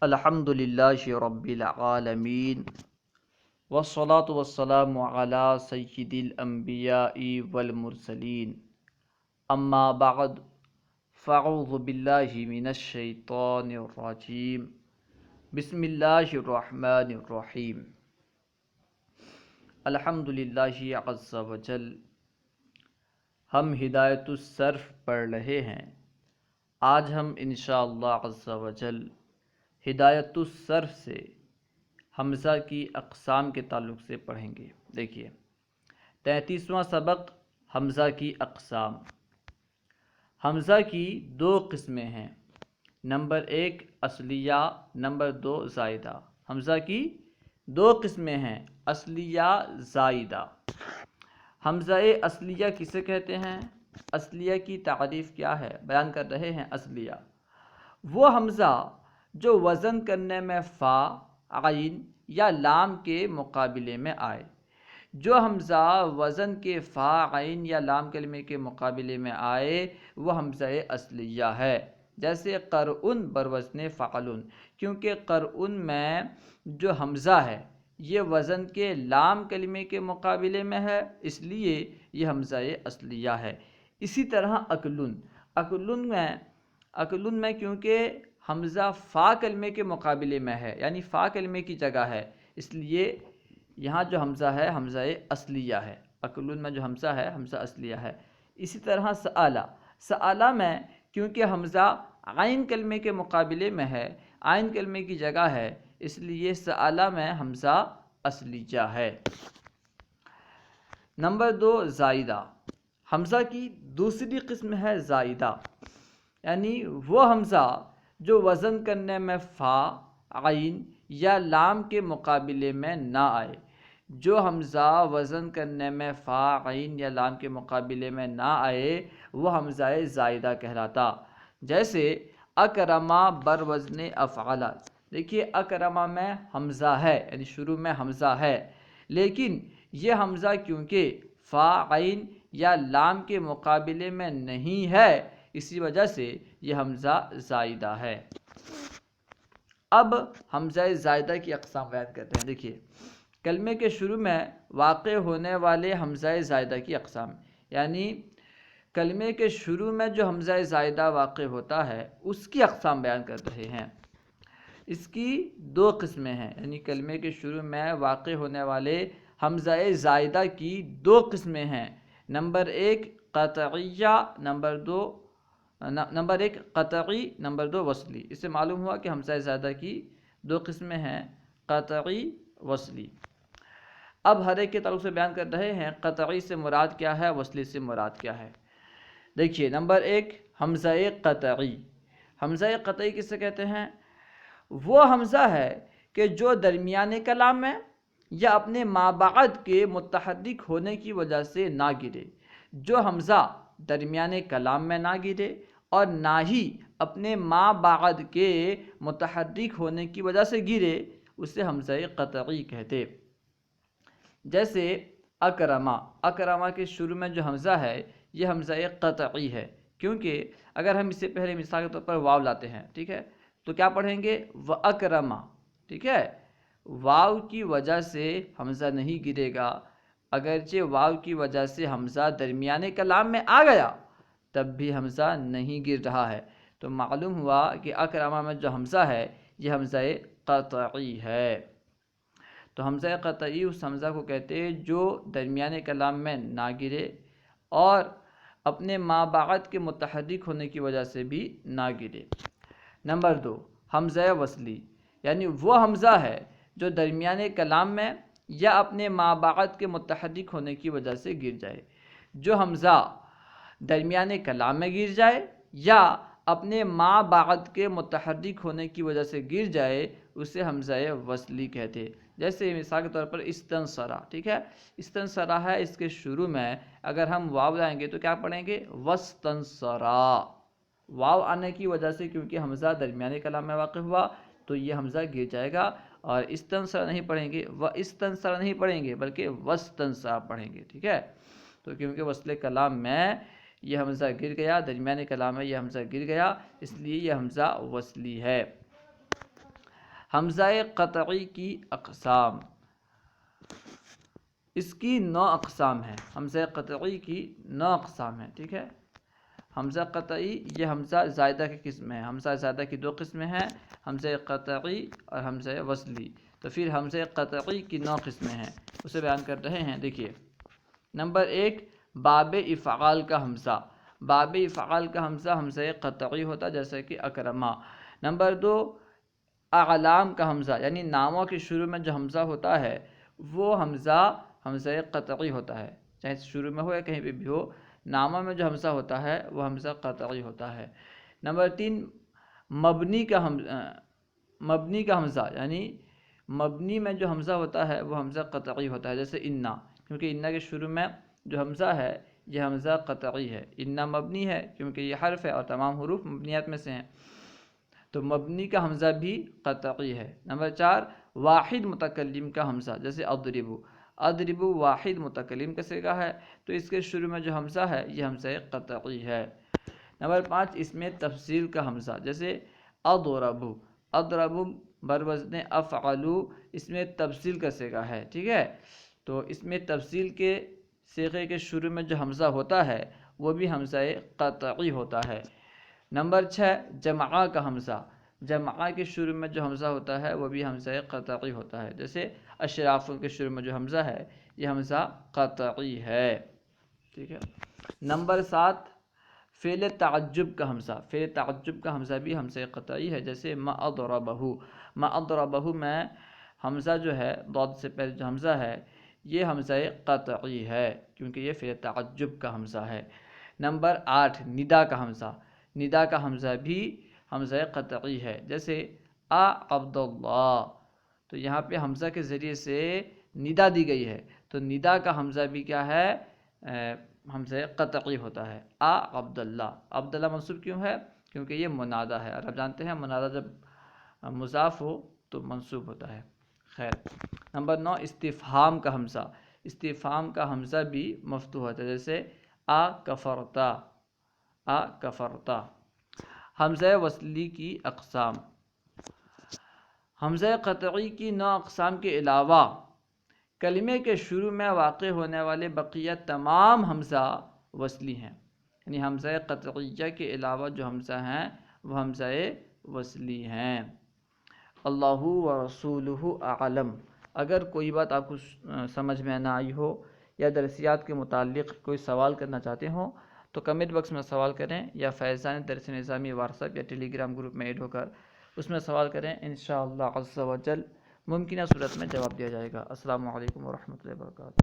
الحمد للہ رب العالمین والصلاة والسلام علی سید الانبیاء والمرسلین اما بعد فاعوذ باللہ من الشیطان الرجیم بسم اللہ الرحمن الرحیم الحمد للہ عز وجل۔ ہم ہدایت الصرف پڑھ رہے ہیں۔ آج ہم انشاءاللہ عز وجل ہدایت الصرف سے حمزہ کی اقسام کے تعلق سے پڑھیں گے۔ دیکھیے 33واں سبق حمزہ کی اقسام۔ حمزہ کی دو قسمیں ہیں، نمبر 1 اصلیہ، نمبر 2 زائدہ۔ حمزہ کی دو قسمیں ہیں، اصلیہ زائدہ۔ حمزہ اصلیہ کسے کہتے ہیں؟ اصلیہ کی تعریف کیا ہے بیان کر رہے ہیں۔ اصلیہ وہ حمزہ جو وزن کرنے میں فا، عین یا لام کے مقابلے میں آئے۔ جو حمزہ وزن کے فا، عین یا لام کلمے کے مقابلے میں آئے وہ حمزہ اصلیہ ہے۔ جیسے قرء بروزن فعل، کیونکہ قرء میں جو حمزہ ہے یہ وزن کے لام کلمے کے مقابلے میں ہے، اس لیے یہ حمزہ اصلیہ ہے۔ اسی طرح اکلن میں کیونکہ حمزہ فا کلمے کے مقابلے میں ہے، یعنی فا کلمے کی جگہ ہے، اس لیے یہاں جو حمزہ ہے حمزہ اصلیہ ہے۔ اکلن میں جو حمزہ ہے حمزہ اصلیہ ہے۔ اسی طرح سآلہ میں کیونکہ حمزہ عین کلمے کے مقابلے میں ہے، عین کلمے کی جگہ ہے، اس لیے سآلہ میں حمزہ اصلیہ ہے۔ نمبر 2 زائدہ۔ حمزہ کی دوسری قسم ہے زائدہ، یعنی وہ حمزہ جو وزن کرنے میں فا، عین یا لام کے مقابلے میں نہ آئے۔ جو حمزہ وزن کرنے میں فا، عین یا لام کے مقابلے میں نہ آئے وہ حمزہ زائدہ کہلاتا۔ جیسے اکرما بروزن افعل۔ دیکھیے اکرما میں حمزہ ہے، یعنی شروع میں حمزہ ہے، لیکن یہ حمزہ کیونکہ فا، عین یا لام کے مقابلے میں نہیں ہے، اسی وجہ سے یہ حمزہ زائدہ ہے۔ اب حمزہ زائدہ کی اقسام بیان کرتے ہیں۔ دیکھیے کلمے کے شروع میں واقع ہونے والے حمزہ زائدہ کی اقسام، یعنی کلمے کے شروع میں جو حمزہ زائدہ واقع ہوتا ہے اس کی اقسام بیان کر رہے ہیں۔ اس کی دو قسمیں ہیں، یعنی کلمے کے شروع میں واقع ہونے والے حمزہ زائدہ کی دو قسمیں ہیں، نمبر 1 قطعیہ، نمبر 1 قطعی، نمبر 2 وصلی۔ اس سے معلوم ہوا کہ حمزہ زائدہ کی دو قسمیں ہیں، قطعی، وصلی۔ اب ہر ایک کے تعلق سے بیان کر رہے ہیں، قطعی سے مراد کیا ہے، وصلی سے مراد کیا ہے۔ دیکھیے نمبر 1 حمزہ قطعی۔ حمزہ قطعی کسے کہتے ہیں؟ وہ حمزہ ہے کہ جو درمیان کلام میں یا اپنے مابعد کے متحرک ہونے کی وجہ سے نہ گرے۔ جو حمزہ درمیان کلام میں نہ گرے اور نہ ہی اپنے مابعد کے متحرک ہونے کی وجہ سے گرے اسے حمزہ قطعی کہتے۔ جیسے اکرما کے شروع میں جو حمزہ ہے یہ حمزہ قطعی ہے، کیونکہ اگر ہم اس سے پہلے مثال کے طور پر واو لاتے ہیں، ٹھیک ہے، تو کیا پڑھیں گے وَأَكْرَمَ، ٹھیک ہے، واو کی وجہ سے حمزہ نہیں گرے گا، اگرچہ واو کی وجہ سے حمزہ درمیان کلام میں آ گیا تب بھی حمزہ نہیں گر رہا ہے، تو معلوم ہوا کہ اکرما میں جو حمزہ ہے یہ حمزہ قطعی ہے۔ تو حمزہ قطعی اس حمزہ کو کہتے ہیں جو درمیان کلام میں نہ گرے اور اپنے مابعد کے متحرک ہونے کی وجہ سے بھی نہ گرے۔ نمبر 2 حمزہ وصلی، یعنی وہ حمزہ ہے جو درمیان کلام میں یا اپنے مابعد کے متحرک ہونے کی وجہ سے گر جائے۔ جو حمزہ درمیان کلام میں گر جائے یا اپنے مابعد کے متحرک ہونے کی وجہ سے گر جائے اسے حمزہ وصلی کہتے۔ جیسے مثال کے طور پر استنصرا، ٹھیک ہے، استنصرا ہے، اس کے شروع میں اگر ہم واو لائیں گے تو کیا پڑھیں گے وستنصرا۔ واو آنے کی وجہ سے کیونکہ حمزہ درمیان کلام میں واقع ہوا تو یہ حمزہ گر جائے گا، اور استنصرا نہیں پڑھیں گے، استنصرا نہیں پڑھیں گے بلکہ وستنصرا پڑھیں گے، ٹھیک ہے۔ تو کیونکہ وصل کلام میں یہ حمزہ گر گیا، درمیان کلام میں یہ حمزہ گر گیا، اس لیے یہ حمزہ وصلی ہے۔ حمزہ قطعی کی اقسام، اس کی 9 اقسام ہیں، حمزہ قطعی کی 9 اقسام ہیں، ٹھیک ہے۔ حمزہ قطعی یہ حمزہ زائدہ کی قسم ہے، حمزہ زائدہ کی 2 قسمیں ہیں، حمزہ قطعی اور حمزہ وصلی۔ تو پھر حمزہ قطعی کی 9 قسمیں ہیں، اسے بیان کر رہے ہیں۔ دیکھیے نمبر 1 باب افعال کا حمزہ، باب افعال کا حمزہ حمزہ قطعی ہوتا ہے جیسے کہ اکرما۔ نمبر 2 اعلام کا حمزہ، یعنی ناموں کے شروع میں جو حمزہ ہوتا ہے وہ حمزہ حمزہ قطعی ہوتا ہے، چاہے شروع میں ہو یا کہیں پہ بھی ہو، ناموں میں جو حمزہ ہوتا ہے وہ حمزہ قطعی ہوتا ہے۔ نمبر 3 مبنی کا حمزہ، یعنی مبنی میں جو حمزہ ہوتا ہے وہ حمزہ قطعی ہوتا ہے، جیسے انا، کیونکہ انا کے شروع میں جو حمزہ ہے یہ حمزہ قطعی ہے۔ انا مبنی ہے کیونکہ یہ حرف ہے اور تمام حروف مبنیات میں سے ہیں، تو مبنی کا حمزہ بھی قطعی ہے۔ نمبر 4 واحد متکلم کا حمزہ، جیسے اضربو، اضربو واحد متکلم کا صیغہ ہے تو اس کے شروع میں جو حمزہ ہے یہ حمزہ قطعی ہے۔ نمبر 5 اس میں تفصیل کا حمزہ، جیسے اضربو، اضربو بروزن افعلو، اس میں تفصیل کا صیغہ ہے، ٹھیک ہے۔ تو اس میں تفصیل کے صیغے کے شروع میں جو حمزہ ہوتا ہے وہ بھی حمزہ قطعی ہوتا ہے۔ نمبر 6 جمعہ کا حمزہ، جمعہ کے شروع میں جو حمزہ ہوتا ہے وہ بھی حمزہ قطعی ہوتا ہے، جیسے اشراف کے شروع میں جو حمزہ ہے یہ حمزہ قطعی ہے، ٹھیک ہے۔ نمبر 7 فعل تعجب کا حمزہ، فعل تعجب کا حمزہ بھی حمزہ قطعی ہے، جیسے ما اضربہ، ما اضربہ میں حمزہ جو ہے ضاد سے پہلے جو حمزہ ہے یہ حمزہ قطعی ہے کیونکہ یہ فعل تعجب کا حمزہ ہے۔ نمبر 8 ندا کا حمزہ، ندا کا حمزہ بھی حمزہ قطعی ہے، جیسے عبداللہ، تو یہاں پہ حمزہ کے ذریعے سے ندا دی گئی ہے تو ندا کا حمزہ بھی کیا ہے، حمزہ قطعی ہوتا ہے۔ عبداللہ، عبداللہ منصوب کیوں ہے؟ کیونکہ یہ منادہ ہے، اور آپ جانتے ہیں منادہ جب مضاف ہو تو منصوب ہوتا ہے۔ خیر، نمبر 9 استفہام کا حمزہ، استفہام کا حمزہ بھی مفتوح ہوتا ہے، جیسے کفرتا، کفرتا۔ حمزہ وصلی کی اقسام، حمزہ قطعی کی 9 اقسام کے علاوہ کلمے کے شروع میں واقع ہونے والے بقیہ تمام حمزہ وصلی ہیں، یعنی حمزہ قطعیہ کے علاوہ جو حمزہ ہیں وہ حمزہ وصلی ہیں۔ اللہ و رسولہ اعلم۔ اگر کوئی بات آپ کو سمجھ میں نہ آئی ہو یا درسیات کے متعلق کوئی سوال کرنا چاہتے ہوں تو کمنٹ باکس میں سوال کریں، یا فیضان درس نظامی واٹس ایپ یا ٹیلی گرام گروپ میں ایڈ ہو کر اس میں سوال کریں، انشاءاللہ عز و جل ممکنہ صورت میں جواب دیا جائے گا۔ السلام علیکم ورحمۃ اللہ وبرکاتہ۔